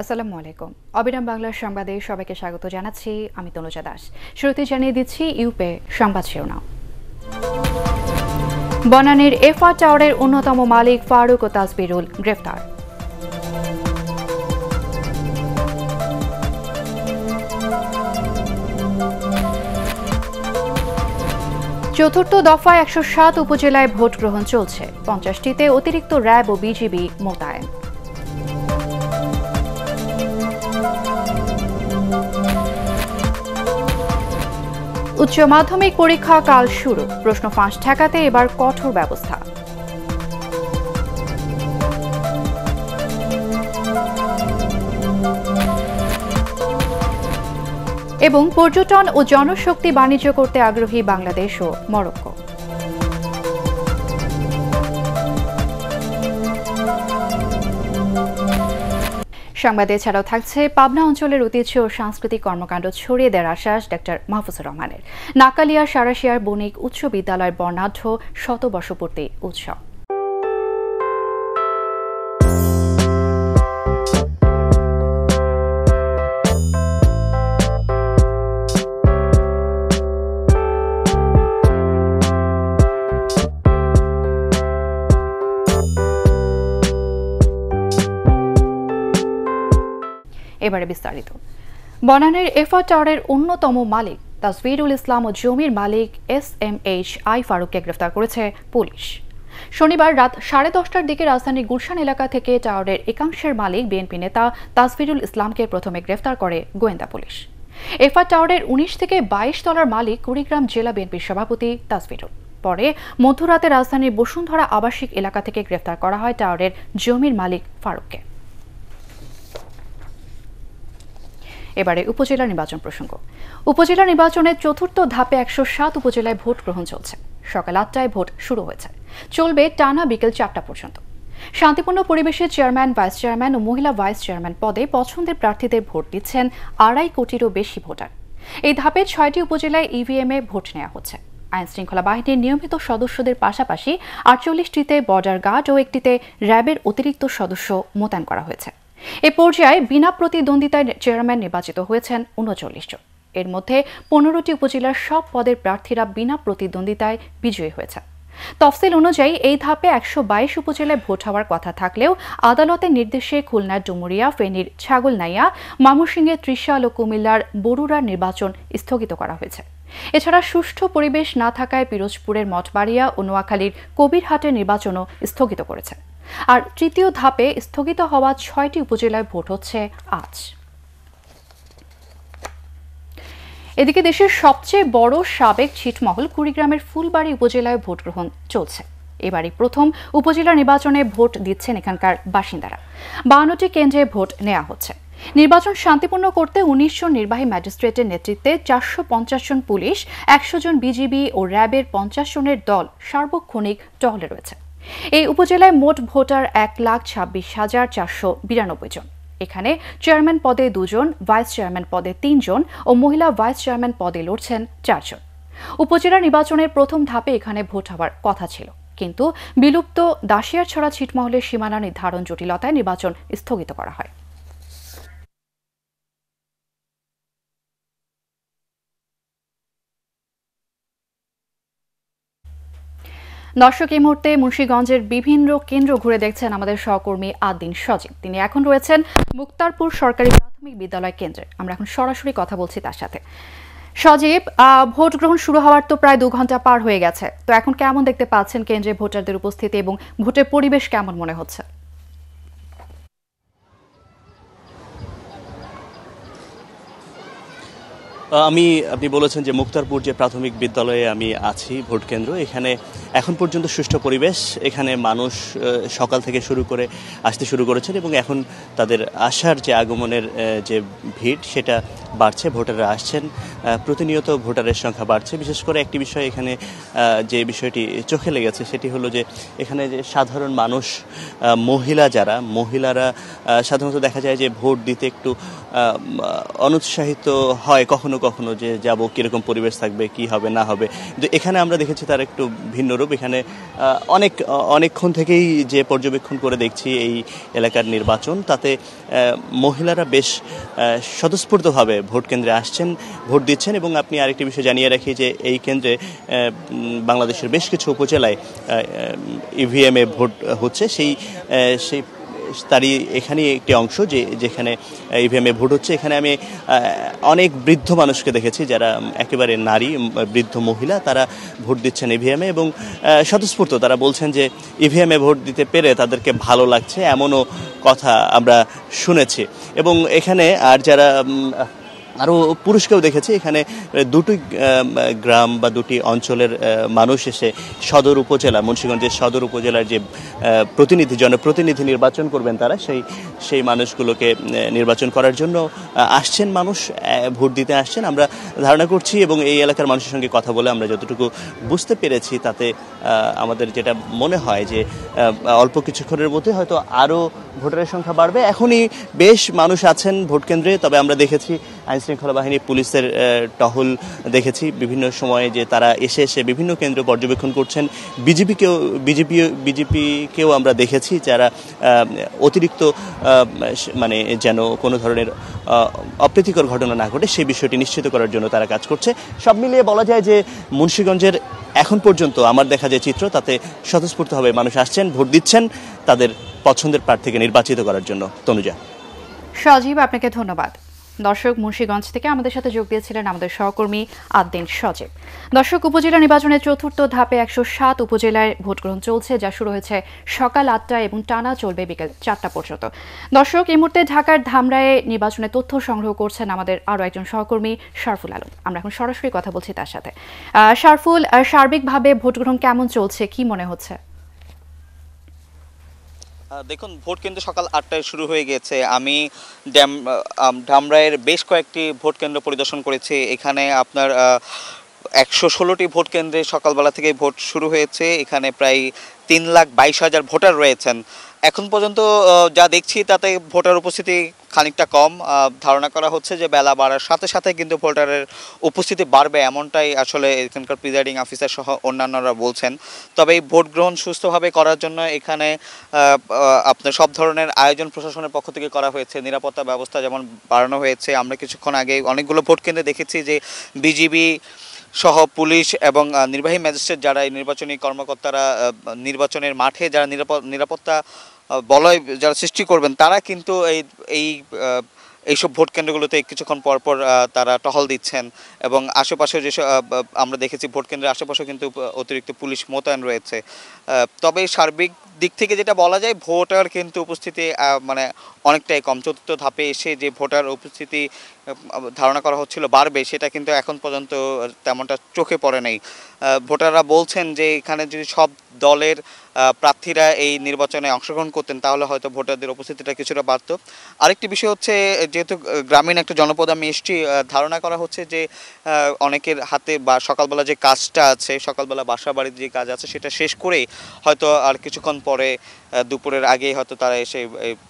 আসসালামু আলাইকুম। অবিরাম বাংলার সংবাদে সবাইকে স্বাগত জানাচ্ছি। আমি তনুজা দাস। শুরুতে জানিয়ে দিচ্ছি ইউপে সংবাদ শিরোনাম। বনানীর এফআর টাওয়ারের অন্যতম মালিক ফারুক ও তাসবিরুল গ্রেফতার। চতুর্থ দফায় ১০৭ উপজেলায় ভোট গ্রহণ চলছে। ৫০টিতে অতিরিক্ত র্যাব ও বিজিবি মোতায়েন। উচ্চ মাধ্যমিক পরীক্ষা কাল শুরু। প্রশ্ন ফাঁস ঠেকাতে এবার কঠোর ব্যবস্থা। এবং পর্যটন ও জনশক্তি বাণিজ্য করতে আগ্রহী বাংলাদেশ ও মরক্কো। সংবাদে ছাড়াও থাকছে পাবনা অঞ্চলের ঐতিহ্য ও সাংস্কৃতিক কর্মকাণ্ড ছড়িয়ে দেওয়ার আশ্বাস ডাক্তার মাহফুজুর রহমানের। নাকালিয়া সারাশিয়ার বণিক উচ্চ বিদ্যালয়ের বর্ণাঢ্য শতবর্ষপূর্তি উৎসব। এবারে বিস্তারিত। বনানীর এফআর টাওয়ারের অন্যতম মালিক তাসবিরুল ইসলাম ও জমির মালিক SMH ফারুককে গ্রেফতার করেছে পুলিশ। শনিবার রাত 10:30টার দিকে রাজধানীর গুলশান এলাকা থেকে টাওয়ারের একাংশের মালিক বিএনপি নেতা তাসবিরুল ইসলামকে প্রথমে গ্রেফতার করে গোয়েন্দা পুলিশ। এফআর টাওয়ারের ১৯ থেকে ২২ তলার মালিক কুড়িগ্রাম জেলা বিএনপির সভাপতি তাসবিরুল। পরে মধ্যরাতে রাজধানীর বসুন্ধরা আবাসিক এলাকা থেকে গ্রেফতার করা হয় টাওয়ারের জমির মালিক ফারুককে। এবারে উপজেলা নির্বাচন প্রসঙ্গ। উপজেলা নির্বাচনের চতুর্থ ধাপে ১০৭ উপজেলায় ভোট গ্রহণ চলছে। সকাল ৮টায় ভোট শুরু হয়েছে, চলবে টানা বিকেল ৪টা পর্যন্ত। শান্তিপূর্ণ পরিবেশে চেয়ারম্যান, ভাইস চেয়ারম্যান ও মহিলা ভাইস চেয়ারম্যান পদে পছন্দের প্রার্থীদের ভোট দিচ্ছেন ২.৫ কোটিরও বেশি ভোটার। এই ধাপে 6টি উপজেলায় ইভিএমে ভোট নেওয়া হচ্ছে। আইন শৃঙ্খলা বাহিনীর নিয়মিত সদস্যদের পাশাপাশি 48টিতে বর্ডার গার্ড ও একটিতে র্যাবের অতিরিক্ত সদস্য মোতায়েন করা হয়েছে। এ পর্যায়ে বিনা প্রতিদ্বন্দ্বিতায় চেয়ারম্যান নির্বাচিত হয়েছেন ৩৯ জন। এর মধ্যে 15টি উপজেলার সব পদের প্রার্থীরা বিনা প্রতিদ্বন্দ্বিতায় বিজয়ী হয়েছে। তফসিল অনুযায়ী এই ধাপে ১২২ উপজেলায় ভোট হওয়ার কথা থাকলেও আদালতের নির্দেশে খুলনার ডুমুরিয়া, ফেনীর ছাগলনাইয়া, ময়মনসিংহের ত্রিশাল ও কুমিল্লার বরুড়ার নির্বাচন স্থগিত করা হয়েছে। এছাড়া সুষ্ঠু পরিবেশ না থাকায় পিরোজপুরের মঠবাড়িয়া ও নোয়াখালীর কবিরহাটের নির্বাচনও স্থগিত করেছে। আর তৃতীয় ধাপে স্থগিত হওয়া 6টি উপজেলায় ভোট হচ্ছে আজ। এদিকে দেশের সবচেয়ে বড় সাবেক ছিটমহল কুড়িগ্রামের ফুলবাড়ী উপজেলায় ভোট গ্রহণ চলছে। এবারই প্রথম উপজেলা নির্বাচনে ভোট দিচ্ছেন এখানকার বাসিন্দারা। 52টি কেন্দ্রে ভোট নেওয়া হচ্ছে। নির্বাচন শান্তিপূর্ণ করতে ১৯ জন নির্বাহী ম্যাজিস্ট্রেটের নেতৃত্বে ৪৫০ জন পুলিশ, ১০০ জন বিজিবি ও র্যাবের ৫০ জনের দল সার্বক্ষণিক টহলে রয়েছে। এই উপজেলায় মোট ভোটার ১,২৬,৪৯২ জন। এখানে চেয়ারম্যান পদে 2 জন, ভাইস চেয়ারম্যান পদে 3 জন ও মহিলা ভাইস চেয়ারম্যান পদে লড়ছেন 4 জন। উপজেলা নির্বাচনের প্রথম ধাপে এখানে ভোট হওয়ার কথা ছিল, কিন্তু বিলুপ্ত দাসিয়ারছড়া ছিটমহলের সীমানা নির্ধারণ জটিলতায় নির্বাচন স্থগিত করা হয়। দর্শক, এই মুহূর্তে মুন্সিগঞ্জের বিভিন্ন কেন্দ্র ঘুরে দেখছেন আমাদের সহকর্মী আদিন সজীব। তিনি এখন রয়েছেন মুক্তারপুর সরকারি প্রাথমিক বিদ্যালয় কেন্দ্রে। আমরা এখন সরাসরি কথা বলছি তার সাথে। সজীব, ভোট গ্রহণ শুরু হওয়ার তো প্রায় 2 ঘন্টা পার হয়ে গেছে, তো এখন কেমন দেখতে পাচ্ছেন কেন্দ্রে ভোটারদের উপস্থিতি এবং ভোটের পরিবেশ কেমন মনে হচ্ছে? আপনি বলেছেন যে মুক্তারপুর যে প্রাথমিক বিদ্যালয়ে আমি আছি, ভোট কেন্দ্র, এখানে এখন পর্যন্ত সুষ্ঠু পরিবেশ। এখানে মানুষ সকাল থেকে শুরু করে আসতে শুরু করেছেন এবং এখন তাদের আসার যে আগমনের যে ভিড় সেটা বাড়ছে। ভোটাররা আসছেন, প্রতিনিয়ত ভোটারের সংখ্যা বাড়ছে। বিশেষ করে একটি বিষয় এখানে যে বিষয়টি চোখে লেগেছে সেটি হলো যে এখানে যে সাধারণ মানুষ, মহিলারা সাধারণত দেখা যায় যে ভোট দিতে একটু অনুৎসাহিত হয়, কখনো কখনো কখনো যে যাব কীরকম পরিবেশ থাকবে, কি হবে না হবে, কিন্তু এখানে আমরা দেখেছি তার একটু ভিন্ন রূপ। এখানে অনেকক্ষণ থেকেই যে পর্যবেক্ষণ করে দেখছি এই এলাকার নির্বাচন, তাতে মহিলারা বেশ স্বতঃস্ফূর্তভাবে ভোট কেন্দ্রে আসছেন, ভোট দিচ্ছেন। এবং আপনি আরেকটি বিষয় জানিয়ে রাখি যে এই কেন্দ্রে বাংলাদেশের বেশ কিছু উপজেলায় ইভিএমে ভোট হচ্ছে, সেই তারই এখানেই একটি অংশ যেখানে ইভিএমে ভোট হচ্ছে। এখানে আমি অনেক বৃদ্ধ মানুষকে দেখেছি যারা একেবারে নারী, বৃদ্ধ মহিলা, তারা ভোট দিচ্ছেন ইভিএমে এবং স্বতঃস্ফূর্ত তারা বলছেন যে ইভিএমে ভোট দিতে পেরে তাদেরকে ভালো লাগছে, এমনও কথা আমরা শুনেছি। এবং এখানে আর যারা আরও পুরুষকেও দেখেছি, এখানে দুটি গ্রাম বা দুটি অঞ্চলের মানুষ এসে সদর উপজেলা, মুন্সিগঞ্জের সদর উপজেলার যে জনপ্রতিনিধি নির্বাচন করবেন তারা সেই মানুষগুলোকে নির্বাচন করার জন্য আসছেন, মানুষ ভোট দিতে আসছেন আমরা ধারণা করছি। এবং এই এলাকার মানুষের সঙ্গে কথা বলে আমরা যতটুকু বুঝতে পেরেছি তাতে আমাদের যেটা মনে হয় যে অল্প কিছুক্ষণের মধ্যে হয়তো আরও ভোটারের সংখ্যা বাড়বে। এখনই বেশ মানুষ আছেন ভোট কেন্দ্রে, তবে আমরা দেখেছি আইনশৃঙ্খলা বাহিনী, পুলিশের টহল দেখেছি বিভিন্ন সময়ে যে তারা এসে বিভিন্ন কেন্দ্র পর্যবেক্ষণ করছেন। বিজেপিকেও আমরা দেখেছি যারা অতিরিক্ত মানে যেন কোনো ধরনের অপ্রীতিকর ঘটনা না ঘটে সেই বিষয়টি নিশ্চিত করার জন্য তারা কাজ করছে। সব মিলিয়ে বলা যায় যে মুন্সিগঞ্জের এখন পর্যন্ত আমার দেখা যে চিত্র, তাতে স্বতঃস্ফূর্তভাবে মানুষ আসছেন, ভোট দিচ্ছেন তাদের পছন্দের প্রার্থীকে নির্বাচিত করার জন্য। তনুজা। সজীব, আপনাকে ধন্যবাদ। দর্শক, মুন্সিগঞ্জ থেকে আমাদের সাথে যোগ দিয়েছিলেন আমাদের সহকর্মী আদ্দিন সজীব। দর্শক, উপজেলা নির্বাচনের চতুর্থ ধাপে 107 উপজেলায় ভোট গ্রহণ চলছে, যা শুরু হয়েছে সকাল 8টায় এবং টানা চলবে বিকেল 4টা পর্যন্ত। দর্শক, এই মুহূর্তে ঢাকার ধামরায়ে নির্বাচনের তথ্য সংগ্রহ করছেন আমাদের আরও একজন সহকর্মী শারফুল আলম। আমরা এখন সরাসরি কথা বলছি তার সাথে। শারফুল, সার্বিকভাবে ভোট গ্রহণ কেমন চলছে, কি মনে হচ্ছে? দেখুন, ভোট কিন্তু সকাল 8টায় শুরু হয়ে গেছে। আমি ধামরাইয়ের বেশ কয়েকটি ভোট কেন্দ্র পরিদর্শন করেছি। এখানে আপনার 116টি ভোট কেন্দ্রে সকালবেলা থেকে ভোট শুরু হয়েছে। এখানে প্রায় 3,22,000 ভোটার রয়েছেন। এখন পর্যন্ত যা দেখছি তাতে ভোটার উপস্থিতি খানিকটা কম। ধারণা করা হচ্ছে যে বেলা বাড়ার সাথে সাথে কিন্তু ভোটারের উপস্থিতি বাড়বে, এমনটাই আসলে এখানকার প্রিজাইডিং অফিসার সহ অন্যান্যরা বলছেন। তবে এই ভোট গ্রহণ সুস্থভাবে করার জন্য এখানে আপনার সব ধরনের আয়োজন প্রশাসনের পক্ষ থেকে করা হয়েছে। নিরাপত্তা ব্যবস্থা যেমন বাড়ানো হয়েছে। আমরা কিছুক্ষণ আগে অনেকগুলো ভোট কেন্দ্রে দেখেছি যে বিজিবি সহ পুলিশ এবং নির্বাহী ম্যাজিস্ট্রেট যারা এই নির্বাচনী কর্মকর্তারা নির্বাচনের মাঠে যারা নিরাপত্তা বলয় যারা সৃষ্টি করবেন, তারা কিন্তু এইসব ভোট কেন্দ্রগুলোতে কিছুক্ষণ পরপর তারা টহল দিচ্ছেন। এবং আশেপাশে যেসব আমরা দেখেছি ভোট কেন্দ্রের আশেপাশেও কিন্তু অতিরিক্ত পুলিশ মোতায়েন রয়েছে। তবে সার্বিক দিক থেকে যেটা বলা যায়, ভোটার কিন্তু উপস্থিতি মানে অনেকটাই কম। চতুর্থ ধাপে এসে যে ভোটার উপস্থিতি ধারণা করা হচ্ছিল বাড়বে, সেটা কিন্তু এখন পর্যন্ত তেমনটা চোখে পড়ে নাই। ভোটাররা বলছেন যে এখানে যদি সব দলের প্রার্থীরা এই নির্বাচনে অংশগ্রহণ করতেন তাহলে হয়তো ভোটারদের উপস্থিতিটা কিছুটা বাড়ত। আরেকটি বিষয় হচ্ছে, যেহেতু গ্রামীণ একটা জনপদ আমি এসেছি, ধারণা করা হচ্ছে যে অনেকের হাতে বা সকালবেলা যে কাজটা আছে, সকালবেলা বাসা বাড়ির যে কাজ আছে সেটা শেষ করেই হয়তো আর কিছুক্ষণ পরে দুপুরের আগেই হয়তো তারা এসে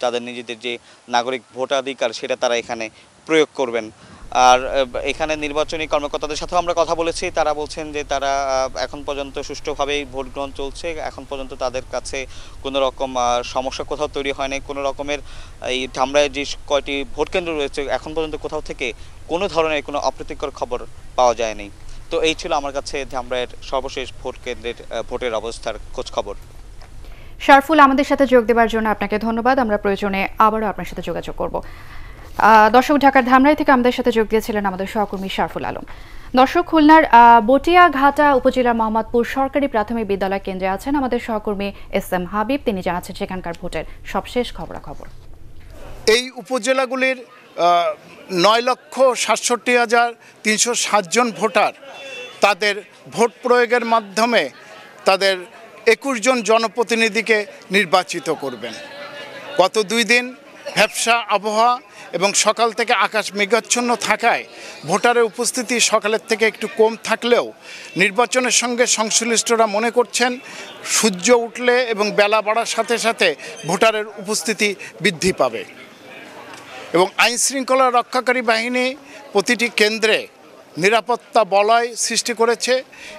তাদের নিজেদের যে নাগরিক ভোটাধিকার সেটা তারা এখানে প্রয়োগ করবেন। আর এখানে নির্বাচনী কর্মকর্তাদের সাথেও আমরা কথা বলেছি। তারা বলছেন যে তারা এখন পর্যন্ত সুষ্ঠুভাবেই ভোট গ্রহণ চলছে। এখন পর্যন্ত তাদের কাছে কোনো রকম সমস্যা কোথাও তৈরি হয়নি। কোনো রকমের এই ধামরায় যে কয়টি ভোট কেন্দ্র রয়েছে, এখন পর্যন্ত কোথাও থেকে কোনো ধরনের কোনো অপ্রীতিকর খবর পাওয়া যায়নি। তো এই ছিল আমার কাছে ধামরায়ের সর্বশেষ ভোট কেন্দ্রের ভোটের অবস্থার খোঁজ খবর। শারফুল, আমাদের সাথে যোগ দেওয়ার জন্য আপনাকে ধন্যবাদ। আমরা প্রয়োজনে আবারও আপনার সাথে যোগাযোগ করব। দর্শক, ঢাকার ধামরাই থেকে আমাদের সাথে যোগ দিয়েছিলেন আমাদের সহকর্মী শারফুল আলম। দর্শক, খুলনার বটিয়াঘাটা উপজেলার মোহাম্মদপুর সরকারি প্রাথমিক বিদ্যালয় কেন্দ্রে আছেন আমাদের সহকর্মী SM হাবিব। তিনি জানাচ্ছেন সেখানকার ভোটের সবশেষ খবরাখবর। এই উপজেলাগুলির 9,67,307 জন ভোটার তাদের ভোট প্রয়োগের মাধ্যমে তাদের 21 জন জনপ্রতিনিধিকে নির্বাচিত করবেন। গত 2 দিন ভ্যাপসা আবহাওয়া এবং সকাল থেকে আকাশ মেঘাচ্ছন্ন থাকায় ভোটারের উপস্থিতি সকালের থেকে একটু কম থাকলেও নির্বাচনের সঙ্গে সংশ্লিষ্টরা মনে করছেন সূর্য উঠলে এবং বেলা বাড়ার সাথে সাথে ভোটারের উপস্থিতি বৃদ্ধি পাবে। এবং আইনশৃঙ্খলা রক্ষাকারী বাহিনী প্রতিটি কেন্দ্রে নিরাপত্তা বলয় সৃষ্টি করেছে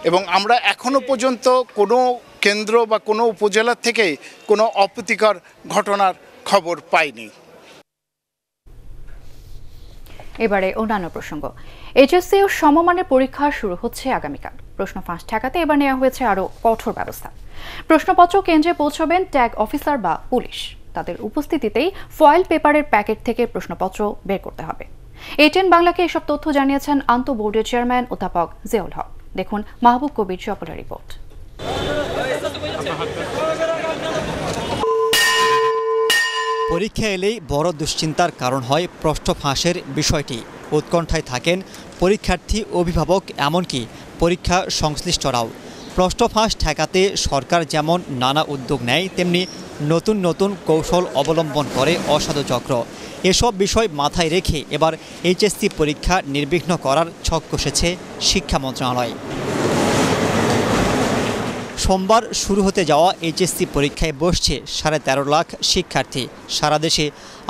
এবং আমরা এখনো পর্যন্ত কোনো কেন্দ্র বা কোনো উপজেলা থেকে কোনো অপ্রীতিকর ঘটনার খবর পাইনি। এবারে অন্যান্য প্রসঙ্গ। এইচএসসি ও সমমানের পরীক্ষা শুরু হচ্ছে আগামীকাল। প্রশ্ন ফাঁস ঠেকাতে এবার নেওয়া হয়েছে আরও কঠোর ব্যবস্থা। প্রশ্নপত্র কেন্দ্রে পৌঁছবেন ট্যাগ অফিসার বা পুলিশ। তাদের উপস্থিতিতেই ফয়েল পেপারের প্যাকেট থেকে প্রশ্নপত্র বের করতে হবে। A10 বাংলাকে এসব তথ্য জানিয়েছেন আন্তঃ বোর্ডের চেয়ারম্যান অধ্যাপক জিয়াউল হক। দেখুন মাহবুব কবির চপলের রিপোর্ট। পরীক্ষা এলেই বড় দুশ্চিন্তার কারণ হয় প্রশ্ন ফাঁসের বিষয়টি। উৎকণ্ঠায় থাকেন পরীক্ষার্থী, অভিভাবক, এমনকি পরীক্ষা সংশ্লিষ্টরাও। প্রশ্ন ফাঁস ঠেকাতে সরকার যেমন নানা উদ্যোগ নেয়, তেমনি নতুন নতুন কৌশল অবলম্বন করে অসাধু চক্র। এসব বিষয় মাথায় রেখে এবার এইচএসসি পরীক্ষা নির্বিঘ্ন করার ছক কষেছে শিক্ষা মন্ত্রণালয়। সোমবার শুরু হতে যাওয়া এইচএসসি পরীক্ষায় বসছে 13.5 লাখ শিক্ষার্থী। সারা দেশে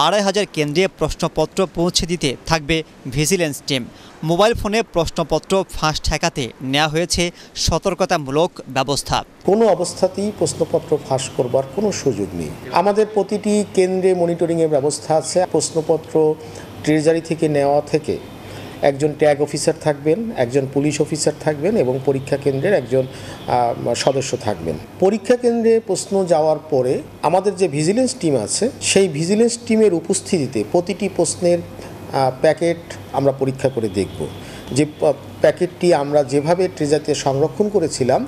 2,500 কেন্দ্রে প্রশ্নপত্র পৌঁছে দিতে থাকবে ভিজিলেন্স টিম। মোবাইল ফোনে প্রশ্নপত্র ফাঁস ঠেকাতে নেওয়া হয়েছে সতর্কতামূলক ব্যবস্থা। কোনো অবস্থাতেই প্রশ্নপত্র ফাঁস করবার কোনো সুযোগ নেই। আমাদের প্রতিটি কেন্দ্রে মনিটরিংয়ের ব্যবস্থা আছে। প্রশ্নপত্র ট্রেজারি থেকে নেওয়া থেকে একজন ট্যাগ অফিসার থাকবেন, একজন পুলিশ অফিসার থাকবেন এবং পরীক্ষা কেন্দ্রের একজন সদস্য থাকবেন। পরীক্ষা কেন্দ্রে প্রশ্ন যাওয়ার পরে আমাদের যে ভিজিলেন্স টিম আছে, সেই ভিজিলেন্স টিমের উপস্থিতিতে প্রতিটি প্রশ্নের প্যাকেট আমরা পরীক্ষা করে দেখব যে প্যাকেটটি আমরা যেভাবে ট্রেজারিতে সংরক্ষণ করেছিলাম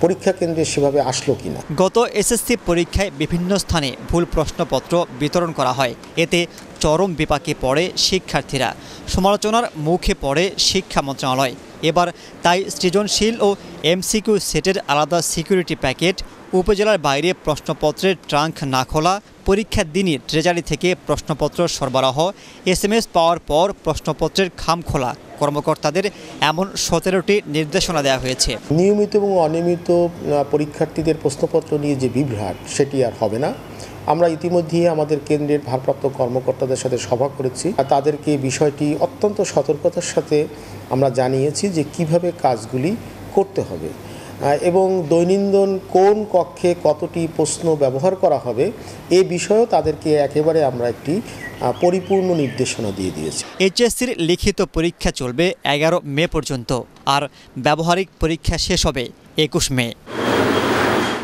পরীক্ষা কেন্দ্রে সেভাবে আসলো কিনা। গত এসএসসি পরীক্ষায় বিভিন্ন স্থানে ভুল প্রশ্নপত্র বিতরণ করা হয়। এতে চরম বিপাকে পড়ে শিক্ষার্থীরা। সমালোচনার মুখে পড়ে শিক্ষা মন্ত্রণালয়। এবার তাই সৃজনশীল ও এমসিকিউ সেটের আলাদা সিকিউরিটি প্যাকেট, উপজেলার বাইরে প্রশ্নপত্রের ট্রাঙ্ক না খোলা, পরীক্ষার দিনই ট্রেজারি থেকে প্রশ্নপত্র সরবরাহ, SMS পাওয়ার পর প্রশ্নপত্রের খাম খোলা, কর্মকর্তাদের এমন 17টি নির্দেশনা দেওয়া হয়েছে। নিয়মিত এবং অনিয়মিত পরীক্ষার্থীদের প্রশ্নপত্র নিয়ে যে বিভ্রাট, সেটি আর হবে না। আমরা ইতিমধ্যেই আমাদের কেন্দ্রের ভারপ্রাপ্ত কর্মকর্তাদের সাথে সভা করেছি। তাদেরকে বিষয়টি অত্যন্ত সতর্কতার সাথে আমরা জানিয়েছি যে কিভাবে কাজগুলি করতে হবে এবং দৈনন্দিন কোন কক্ষে কতটি প্রশ্ন ব্যবহার করা হবে এ বিষয়েও তাদেরকে একেবারে আমরা একটি পরিপূর্ণ নির্দেশনা দিয়ে দিয়েছি। এইচএসসির লিখিত পরীক্ষা চলবে 11 মে পর্যন্ত, আর ব্যবহারিক পরীক্ষা শেষ হবে 21 মে।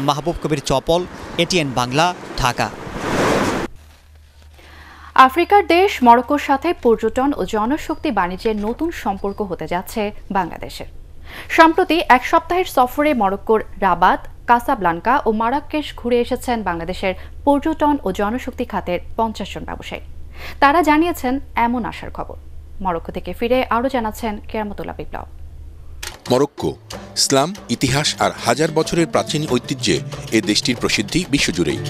মাহবুব কবির চপল, ATN বাংলা, ঢাকা। আফ্রিকার দেশ মরক্কোর সাথে পর্যটন ও জনশক্তি বাণিজ্যের নতুন সম্পর্ক হতে যাচ্ছে বাংলাদেশের। সম্প্রতি এক সপ্তাহের সফরে মরক্কোর রাবাত, কাসাব্লাঙ্কা ও মারাক্কেশ ঘুরে এসেছেন বাংলাদেশের পর্যটন ও জনশক্তি খাতের 50 জন ব্যবসায়ী। তারা জানিয়েছেন এমন আশার খবর। মরক্কো থেকে ফিরে আরও জানাচ্ছেন কেরামতুল্লাহ বিপ্লব। মরক্কো ইসলাম, ইতিহাস আর হাজার বছরের প্রাচীন ঐতিহ্যে এ দেশটির প্রসিদ্ধি বিশ্বজুড়েই।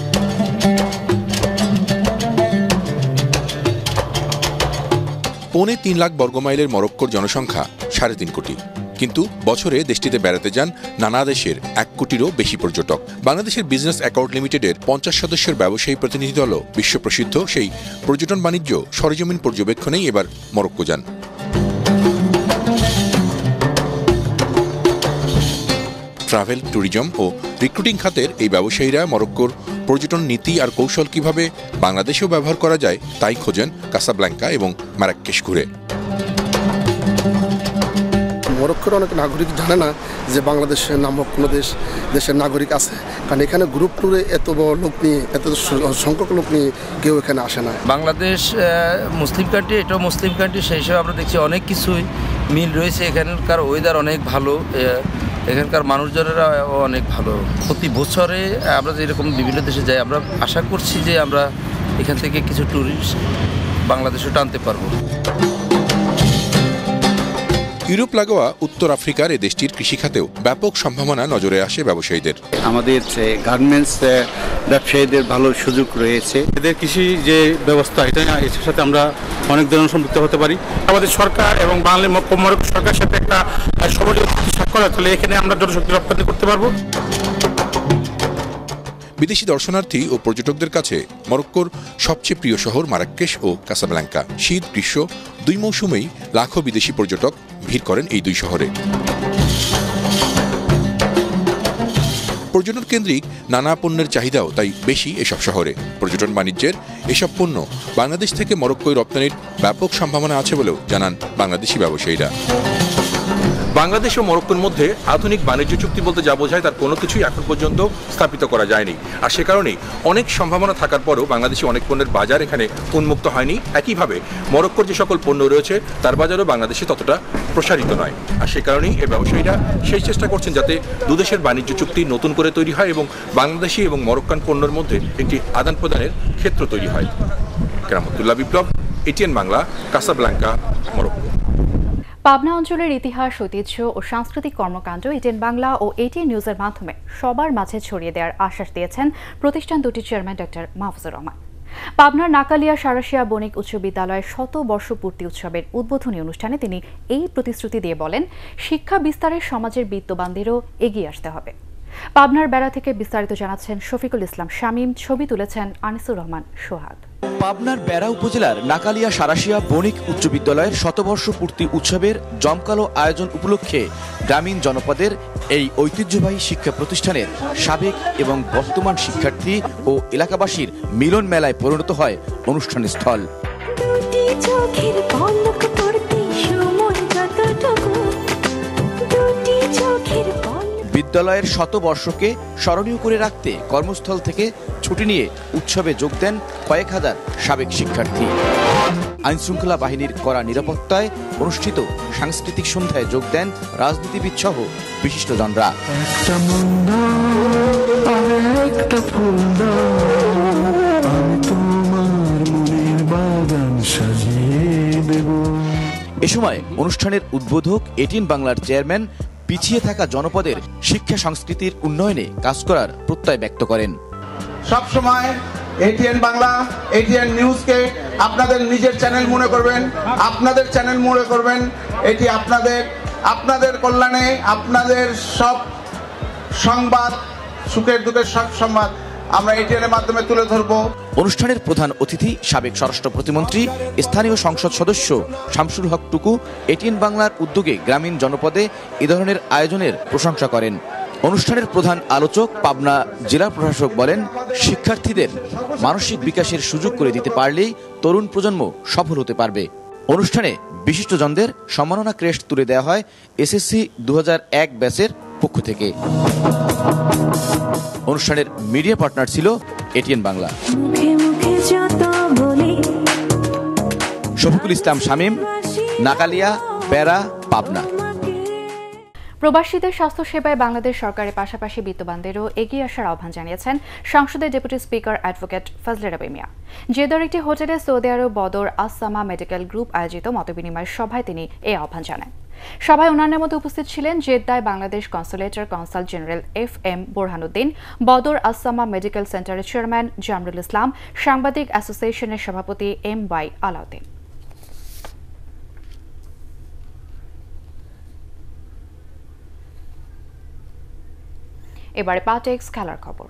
3.25 লাখ বর্গমাইলের মরক্কোর জনসংখ্যা 3.5 কোটি। কিন্তু বছরে দেশটিতে বেড়াতে যান নানা দেশের 1 কোটিরও বেশি পর্যটক। বাংলাদেশের বিজনেস অ্যাকাউন্ট লিমিটেডের 50 সদস্যের ব্যবসায়ী প্রতিনিধি দলও বিশ্বপ্রসিদ্ধ সেই পর্যটন বাণিজ্য সরেজমিন পর্যবেক্ষণেই এবার মরক্কো যান। ট্রাভেল, ট্যুরিজম ও রিক্রুটিং খাতের এই ব্যবসায়ীরা মরক্কোর পর্যটন নীতি আর কৌশল কিভাবে বাংলাদেশেও ব্যবহার করা যায় তাই খোঁজেন কাসাব্লাঙ্কা এবং মারাক্কেশ ঘুরে। মরক্কোর অনেক নাগরিক জানে না যে বাংলাদেশের নামক কোনো দেশের নাগরিক আছে, কারণ এখানে গ্রুপ ট্যুরে এত বড় লোক নিয়ে, এত সংখ্যক লোক নিয়ে কেউ এখানে আসে না। বাংলাদেশ মুসলিম কান্ট্রি, এটাও মুসলিম কান্ট্রি, সেই হিসেবে আমরা দেখছি অনেক কিছুই মিল রয়েছে। এখানকার ওয়েদার অনেক ভালো, এখানকার মানুষজনেরা অনেক ভালো। প্রতি বছরে আমরা যেরকম বিভিন্ন দেশে যাই, আমরা আশা করছি যে আমরা এখান থেকে কিছু ট্যুরিস্ট বাংলাদেশে টানতে পারবো। ইউরোপ লাগোয়া উত্তর আফ্রিকার এ দেশটির কৃষিখাতেও ব্যাপক সম্ভাবনা নজরে আসে ব্যবসায়ীদের। আমাদের গার্মেন্টস ব্যবসায়ীদের ভালো সুযোগ রয়েছে। এদের কৃষি যে ব্যবস্থা, এটা এর সাথে আমরা অনেক ধরনের সম্পৃক্ত হতে পারি। আমাদের সরকার এবং মরক্কো সরকারের সাথে একটা সমঝোতা স্বাক্ষর হলে এখানে আমরা জনশক্তি রপ্তানি করতে পারবো। বিদেশি দর্শনার্থী ও পর্যটকদের কাছে মরক্কোর সবচেয়ে প্রিয় শহর মারাক্কেশ ও কাসাব্লাঙ্কা। শীত, গ্রীষ্ম 2 মৌসুমেই লাখো বিদেশি পর্যটক ভিড় করেন এই দুই শহরে। পর্যটন কেন্দ্রিক নানা পণ্যের চাহিদাও তাই বেশি এসব শহরে। পর্যটন বাণিজ্যের এসব পণ্য বাংলাদেশ থেকে মরক্কোয় রপ্তানির ব্যাপক সম্ভাবনা আছে বলেও জানান বাংলাদেশি ব্যবসায়ীরা। বাংলাদেশ ও মরক্কোর মধ্যে আধুনিক বাণিজ্য চুক্তি বলতে যা বোঝায় তার কোনো কিছুই এখন পর্যন্ত স্থাপিত করা যায়নি। আর সে কারণেই অনেক সম্ভাবনা থাকার পরও বাংলাদেশি অনেক পণ্যের বাজার এখানে উন্মুক্ত হয়নি। একইভাবে মরক্কোর যে সকল পণ্য রয়েছে তার বাজারও বাংলাদেশে ততটা প্রসারিত নয়। আর সে কারণেই এই ব্যবসায়ীরা সেই চেষ্টা করছেন যাতে দুদেশের বাণিজ্য চুক্তি নতুন করে তৈরি হয় এবং বাংলাদেশি এবং মরক্কান পণ্যের মধ্যে একটি আদান প্রদানের ক্ষেত্র তৈরি হয়। Keramatullah Biplob, ATN Bangla, Casablanca, Morocco. Pabna অঞ্চলের ইতিহাস, ঐতিহ্য ও সাংস্কৃতিক কর্মকাণ্ড এটিএন বাংলা ও এটিএন নিউজের মাধ্যমে সবার মাঝে ছড়িয়ে দেওয়ার আশ্বাস দিয়েছেন প্রতিষ্ঠান দুটির চেয়ারম্যান ডক্টর মাহফুজুর রহমান। পাবনার নাকালিয়া সারাশিয়া বণিক উচ্চ বিদ্যালয়ের 100 বর্ষ পূর্তি উৎসবের উদ্বোধনী অনুষ্ঠানে তিনি এই প্রতিশ্রুতি দিয়ে বলেন, শিক্ষা বিস্তারে সমাজের বিত্তবানদেরও এগিয়ে আসতে হবে। পাবনার বেড়া থেকে বিস্তারিত জানাচ্ছেন শফিকুল ইসলাম শামীম, ছবি তুলেছেন আনিসুর রহমান সোহাগ। পাবনার বেড়া উপজেলার নাকালিয়া সারাশিয়া বণিক উচ্চ বিদ্যালয়ের 100 বর্ষ পূর্তি উৎসবের জমকালো আয়োজন উপলক্ষে গ্রামীণ জনপদের এই ঐতিহ্যবাহী শিক্ষা প্রতিষ্ঠানের সাবেক এবং বর্তমান শিক্ষার্থী ও এলাকাবাসীর মিলন মেলায় পরিণত হয় অনুষ্ঠানের স্থল। বিদ্যালয়ের 100 বর্ষকে স্মরণীয় করে রাখতে কর্মস্থল থেকে ছুটি নিয়ে উৎসবে যোগ দেন কয়েক হাজার সাবেক শিক্ষার্থী। আইনশৃঙ্খলা বাহিনীর কড়া নিরাপত্তায় অনুষ্ঠিত সাংস্কৃতিক সন্ধ্যায় যোগ দেন রাজনীতিবিদ সহ বিশিষ্টজনরা। এ সময় অনুষ্ঠানের উদ্বোধক এটিএন বাংলার চেয়ারম্যান পিছিয়ে থাকা জনপদের শিক্ষা সংস্কৃতির উন্নয়নে কাজ করার প্রত্যয় ব্যক্ত করেন। সবসময় এটিএন বাংলা, এটিএন নিউজকে আপনাদের নিজের চ্যানেল মনে করবেন, আপনাদের চ্যানেল মনে করবেন। এটি আপনাদের কল্যাণে, আপনাদের সব সংবাদ, সুখের দুঃখের সব সংবাদ আমরা এটিএনের মাধ্যমে তুলে ধরব। অনুষ্ঠানের প্রধান অতিথি সাবেক স্বরাষ্ট্র প্রতিমন্ত্রী, স্থানীয় সংসদ সদস্য শামসুল হক টুকু এটিএন বাংলার উদ্যোগে গ্রামীণ জনপদে এ ধরনের আয়োজনের প্রশংসা করেন। অনুষ্ঠানের প্রধান আলোচক পাবনা জেলা প্রশাসক বলেন, শিক্ষার্থীদের মানসিক বিকাশের সুযোগ করে দিতে পারলেই তরুণ প্রজন্ম সফল হতে পারবে। অনুষ্ঠানে বিশিষ্টজনদের সম্মাননা ক্রেস্ট তুলে দেওয়া হয় এসএসসি 2001 ব্যাচের পক্ষ থেকে। অনুষ্ঠানের মিডিয়া পার্টনার ছিল এটিএন বাংলা। শফিকুল ইসলাম শামীম, নাকালিয়া, বেড়া, পাবনা। প্রবাসীদের স্বাস্থ্যসেবায় বাংলাদেশ সরকারের পাশাপাশি বিত্তবানদেরও এগিয়ে আসার আহ্বান জানিয়েছেন সংসদের ডেপুটি স্পিকার অ্যাডভোকেট ফজলে রাব্বি মিয়া। জেদার একটি হোটেলে সৌদি আরব বদর আসামা মেডিকেল গ্রুপ আয়োজিত মতবিনিময় সভায় তিনি এই আহ্বান জানান। সভায় অন্যান্যের মধ্যে উপস্থিত ছিলেন জেদ্দায় বাংলাদেশ কনসুলেটের consul general FM Borhanuddin, Badr Asama medical সেন্টারের চেয়ারম্যান জামরুল ইসলাম, সাংবাদিক অ্যাসোসিয়েশনের সভাপতি MY আলাউদ্দিন। এবারে পাটেক্স খেলার খবর।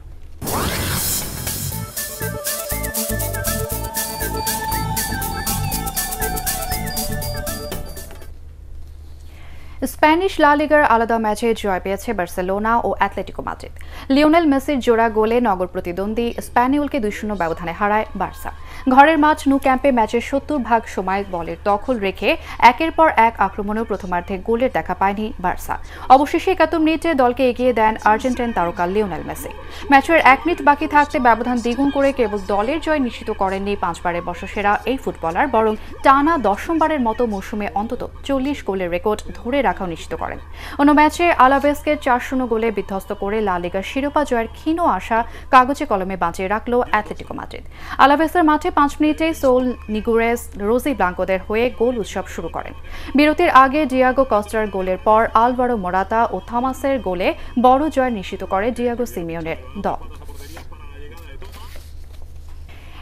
স্প্যানিশ লা লিগার আলাদা ম্যাচে জয় পেয়েছে বার্সেলোনা ও অ্যাটলেটিকো মাদ্রিদ। লিওনেল মেসির জোড়া গোলে নগর প্রতিদ্বন্দ্বী স্প্যানিওলকে 2-0 ব্যবধানে হারায় বার্সা। ঘরের মাঠ নু ক্যাম্পে ম্যাচের 70% সময় বলের দখল রেখে একের পর এক আক্রমণেও প্রথমার্ধে গোলের দেখা পায়নি বার্সা। অবশেষে 71 মিনিটে দলকে এগিয়ে দেন আর্জেন্টাইন তারকা লিওনেল মেসি। ম্যাচের 1 মিনিট বাকি থাকতে ব্যবধান দ্বিগুণ করে কেবল দলের জয় নিশ্চিত করেননি 5 বারের বর্ষসেরা এই ফুটবলার, বরং টানা 10বারের মতো মৌসুমে অন্তত 40 গোলের রেকর্ড ধরে রাখাও নিশ্চিত করেন। অন্য ম্যাচে আলাভেসকে 4-0 গোলে বিধ্বস্ত করে লা লিগার শিরোপা জয়ের ক্ষীণ আশা কাগজে কলমে বাঁচিয়ে রাখল অ্যাটলেটিকো মাদ্রিদ। আলাভেসের মাঠে 5 মিনিটেই সোল নিগুরেস রোজি ব্লাঙ্কোদের হয়ে গোল উৎসব শুরু করেন। বিরতির আগে ডিয়াগো কস্টার গোলের পর আলভারো মোরাতা ও থমাসের গোলে বড় জয় নিশ্চিত করে ডিয়াগো সিমিওনের দল।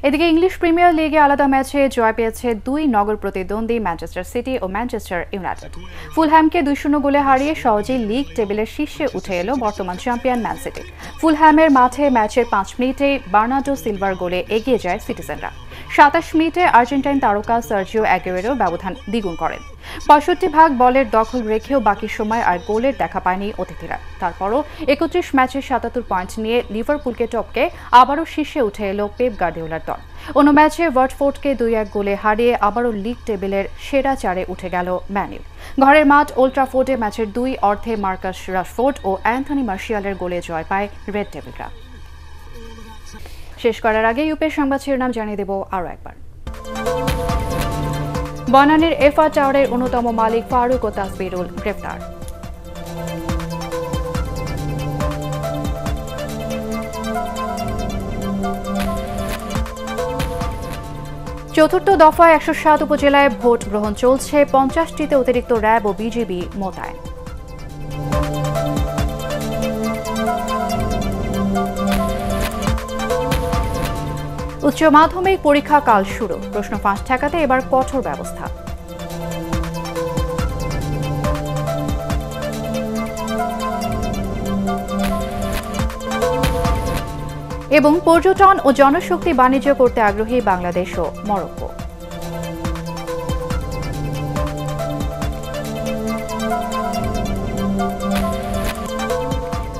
এদিকে ইংলিশ প্রিমিয়ার লিগে আলাদা ম্যাচে জয় পেয়েছে 2 নগর প্রতিদ্বন্দ্বী ম্যানচেস্টার সিটি ও ম্যানচেস্টার ইউনাইটেড। ফুলহ্যামকে 2-0 গোলে হারিয়ে সহজেই লিগ টেবিলের শীর্ষে উঠে এলো বর্তমান চ্যাম্পিয়ন ম্যান সিটি। ফুলহ্যামের মাঠে ম্যাচের 5 মিনিটেই বার্নার্ডো সিলভার গোলে এগিয়ে যায় সিটিজেনরা। 27 মিনিটে আর্জেন্টাইন তারকা সার্জিও অ্যাগুয়েরো ব্যবধান দ্বিগুণ করেন। 65% বলের দখল রেখেও বাকি সময় আর গোলের দেখা পায়নি অতিথিরা। তারপরও 31 ম্যাচে 77 পয়েন্ট নিয়ে লিভারপুলকে টপকে আবারও শীর্ষে উঠে এলো পেপ গার্দিওলার দল। অন্য ম্যাচে ওয়াটফোর্ডকে 2-1 গোলে হারিয়ে আবারও লিগ টেবিলের সেরা 4-এ উঠে গেল ম্যান ইউ। ঘরের মাঠ ওল্ড ট্রাফোর্ডে ম্যাচের 2 অর্ধে মার্কাস রাশফোর্ড ও অ্যান্থনি মার্শিয়ালের গোলে জয় পায় রেড ডেভিলরা। শেষ করার আগে ইউপের সংবাদ শিরোনাম জানিয়ে দেব আরও একবার। বনানীর এফআর টাওয়ারের অন্যতম মালিক ফারুক ও তাসবিরুল গ্রেফতার। চতুর্থ দফায় 107 উপজেলায় ভোট গ্রহণ চলছে, 50টিতে অতিরিক্ত র্যাব ও বিজিবি মোতায়েন। উচ্চ মাধ্যমিক পরীক্ষা কাল শুরু, প্রশ্ন ফাঁস ঠেকাতে এবার কঠোর ব্যবস্থা। এবং পর্যটন ও জনশক্তি বাণিজ্য করতে আগ্রহী বাংলাদেশ ও মরক্কো।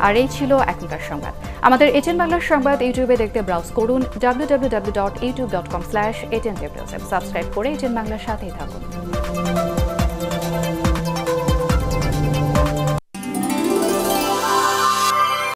আর এই ছিল এখনকার সংবাদ। আমাদের এটিএন বাংলার সংবাদ ইউটিউবে দেখতে ব্রাউজ করুন www.youtube.com/ATN. সাবস্ক্রাইব করে এটিএন বাংলার সাথেই থাকুন।